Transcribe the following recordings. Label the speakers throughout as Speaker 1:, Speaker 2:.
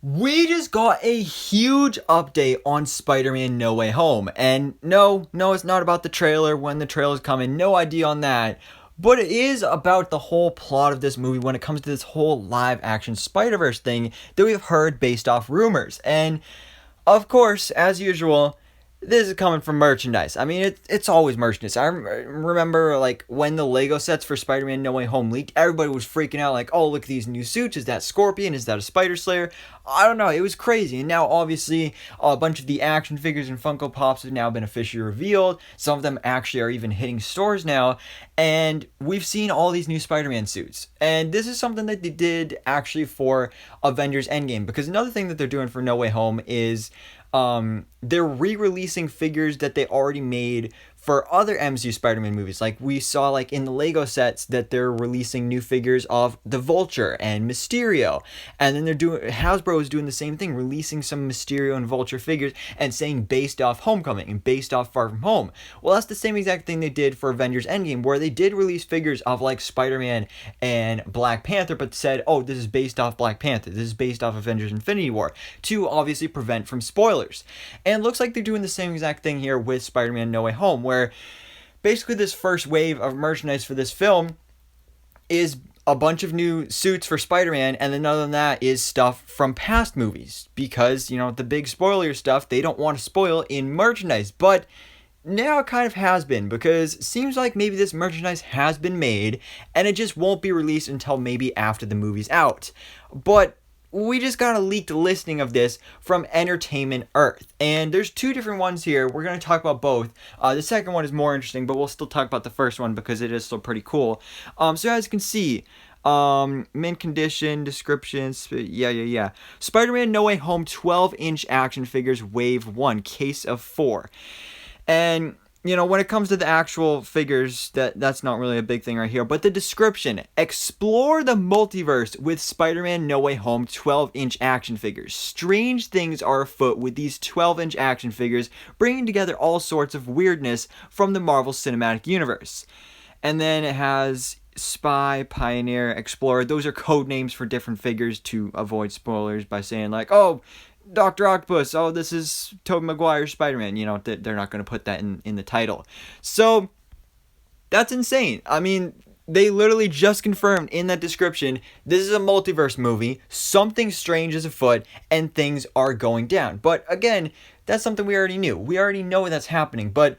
Speaker 1: We just got a huge update on Spider-Man No Way Home. And no, it's not about the trailer, when the trailer's coming, no idea on that. But it is about the whole plot of this movie when it comes to this whole live action Spider-Verse thing that we've heard based off rumors. And of course, as usual, this is coming from merchandise. I mean, it's always merchandise. I remember, like, when the Lego sets for Spider-Man No Way Home leaked, everybody was freaking out, like, oh, look at these new suits. Is that Scorpion? Is that a Spider Slayer? I don't know. It was crazy. And now, obviously, a bunch of the action figures and Funko Pops have now been officially revealed. Some of them actually are even hitting stores now. And we've seen all these new Spider-Man suits. And this is something that they did actually for Avengers Endgame. Because another thing that they're doing for No Way Home is they're re-releasing figures that they already made for other MCU Spider-Man movies. Like we saw, like in the Lego sets, that they're releasing new figures of the Vulture and Mysterio, and then Hasbro is doing the same thing, releasing some Mysterio and Vulture figures and saying based off Homecoming and based off Far From Home. Well, that's the same exact thing they did for Avengers Endgame, where they did release figures of like Spider-Man and Black Panther, but said, oh, this is based off Black Panther, this is based off Avengers Infinity War, to obviously prevent from spoilers. And it looks like they're doing the same exact thing here with Spider-Man No Way Home, where basically this first wave of merchandise for this film is a bunch of new suits for Spider-Man, and then other than that is stuff from past movies, because, you know, the big spoiler stuff they don't want to spoil in merchandise. But now it kind of has been, because it seems like maybe this merchandise has been made and it just won't be released until maybe after the movie's out. But we just got a leaked listing of this from Entertainment Earth. And there's two different ones here. We're going to talk about both. The second one is more interesting, but we'll still talk about the first one because it is still pretty cool. So as you can see, mint condition, descriptions, yeah. Spider-Man No Way Home 12-inch action figures, wave 1, case of 4. And you know, when it comes to the actual figures, that's not really a big thing right here. But the description: explore the multiverse with Spider-Man No Way Home 12-inch action figures. Strange things are afoot with these 12-inch action figures, bringing together all sorts of weirdness from the Marvel Cinematic Universe. And then it has Spy, Pioneer, Explorer. Those are code names for different figures to avoid spoilers by saying, like, oh, Dr. Octopus, oh, this is Tobey Maguire Spider-Man. You know, they're not going to put that in the title. So, that's insane. I mean, they literally just confirmed in that description, this is a multiverse movie, something strange is afoot, and things are going down. But again, that's something we already knew. We already know that's happening, but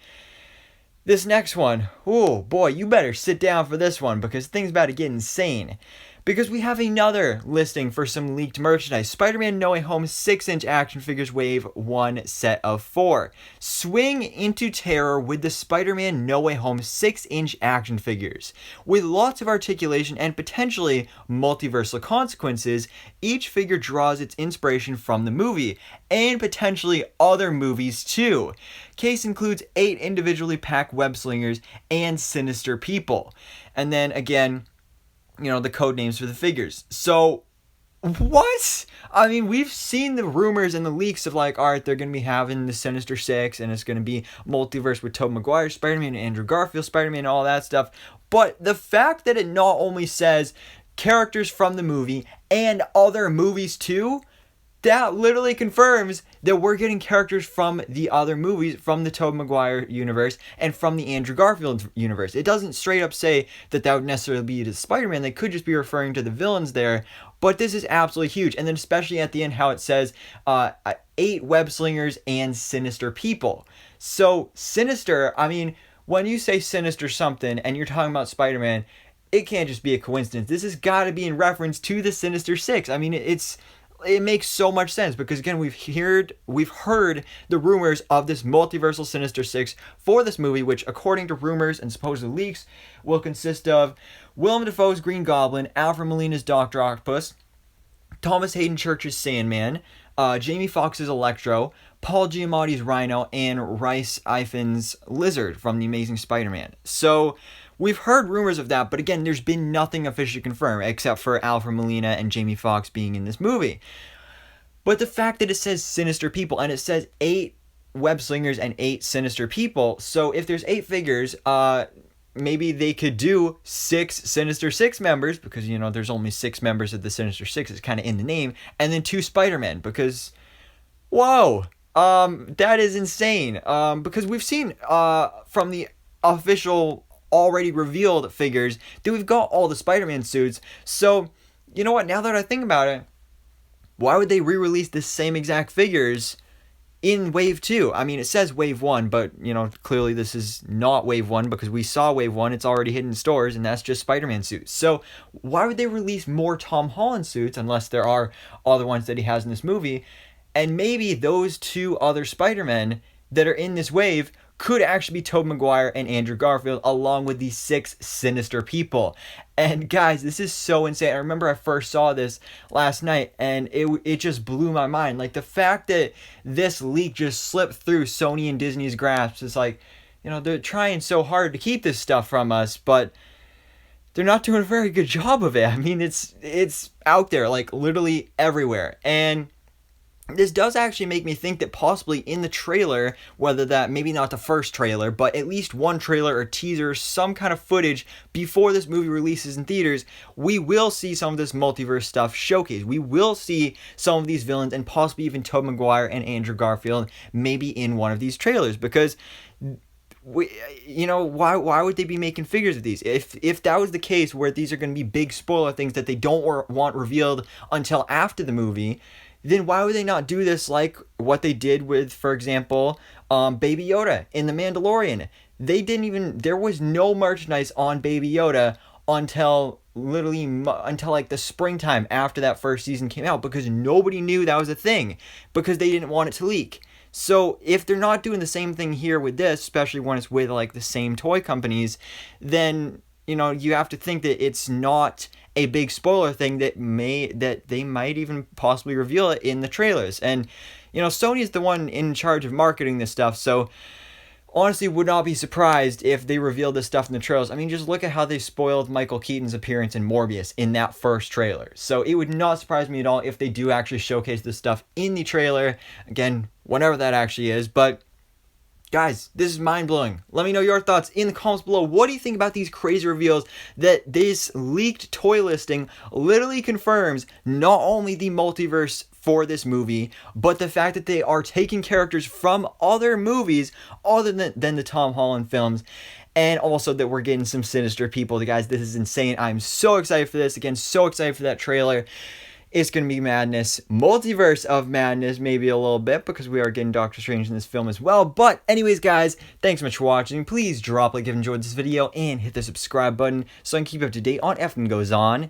Speaker 1: this next one, oh boy, you better sit down for this one, because things about to get insane. Because we have another listing for some leaked merchandise. Spider-Man No Way Home 6-inch action figures, wave 1, set of 4. Swing into terror with the Spider-Man No Way Home 6-inch action figures. With lots of articulation and potentially multiversal consequences, each figure draws its inspiration from the movie, and potentially other movies too. Case includes 8 individually packed web slingers and sinister people. And then again, you know, the code names for the figures. So, what? I mean, we've seen the rumors and the leaks of, like, alright, they're going to be having the Sinister Six, and it's going to be multiverse with Tobey Maguire, Spider-Man, Andrew Garfield, Spider-Man, all that stuff. But the fact that it not only says characters from the movie and other movies too, that literally confirms that we're getting characters from the other movies, from the Tobey Maguire universe and from the Andrew Garfield universe. It doesn't straight up say that would necessarily be the Spider-Man. They could just be referring to the villains there. But this is absolutely huge. And then especially at the end how it says 8 web slingers and sinister people. So Sinister, I mean, when you say sinister something and you're talking about Spider-Man, it can't just be a coincidence. This has got to be in reference to the Sinister Six. I mean, it makes so much sense, because again, we've heard the rumors of this multiversal Sinister Six for this movie, which according to rumors and supposed leaks will consist of Willem Dafoe's Green Goblin, Alfred Molina's Dr. Octopus, Thomas Hayden Church's Sandman, Jamie Foxx's Electro, Paul Giamatti's Rhino, and Rhys Ifans' Lizard from The Amazing Spider-Man. So we've heard rumors of that, but again, there's been nothing officially confirmed except for Alfred Molina and Jamie Foxx being in this movie. But the fact that it says sinister people, and it says 8 web slingers and 8 sinister people, so if there's 8 figures, maybe they could do 6 Sinister Six members, because, you know, there's only 6 members of the Sinister Six. It's kind of in the name. And then 2 Spider-Men, because, whoa, that is insane. Because we've seen from the official already revealed figures that we've got all the Spider-Man suits. So, you know what, now that I think about it, why would they re-release the same exact figures in Wave 2? I mean, it says Wave 1, but, you know, clearly this is not Wave 1, because we saw Wave 1, it's already hidden in stores, and that's just Spider-Man suits. So, why would they release more Tom Holland suits, unless there are other ones that he has in this movie? And maybe those 2 other Spider-Men that are in this wave could actually be Tobey Maguire and Andrew Garfield, along with these 6 sinister people. And guys, this is so insane. I remember I first saw this last night, and it just blew my mind. Like, the fact that this leak just slipped through Sony and Disney's grasp, it's like, you know, they're trying so hard to keep this stuff from us, but they're not doing a very good job of it. I mean, it's out there, like, literally everywhere. And this does actually make me think that possibly in the trailer, whether that, maybe not the first trailer, but at least one trailer or teaser, some kind of footage before this movie releases in theaters, we will see some of this multiverse stuff showcased. We will see some of these villains, and possibly even Tobey Maguire and Andrew Garfield maybe in one of these trailers, because you know, why would they be making figures of these? If that was the case, where these are going to be big spoiler things that they don't want revealed until after the movie, then why would they not do this like what they did with, for example, Baby Yoda in The Mandalorian? There was no merchandise on Baby Yoda until like the springtime after that first season came out, because nobody knew that was a thing, because they didn't want it to leak. So if they're not doing the same thing here with this, especially when it's with like the same toy companies, then, you know, you have to think that it's not a big spoiler thing that they might even possibly reveal it in the trailers. And, you know, Sony is the one in charge of marketing this stuff, so honestly would not be surprised if they reveal this stuff in the trailers. I mean, just look at how they spoiled Michael Keaton's appearance in Morbius in that first trailer. So it would not surprise me at all if they do actually showcase this stuff in the trailer, again, whenever that actually is. But guys, this is mind-blowing. Let me know your thoughts in the comments below. What do you think about these crazy reveals that this leaked toy listing literally confirms not only the multiverse for this movie, but the fact that they are taking characters from other movies other than the Tom Holland films, and also that we're getting some sinister people. Guys, this is insane. I'm so excited for this. Again, so excited for that trailer. It's going to be madness. Multiverse of madness, maybe a little bit, because we are getting Doctor Strange in this film as well. But anyways, guys, thanks so much for watching. Please drop a like if you enjoyed this video, and hit the subscribe button so I can keep you up to date on everything that goes on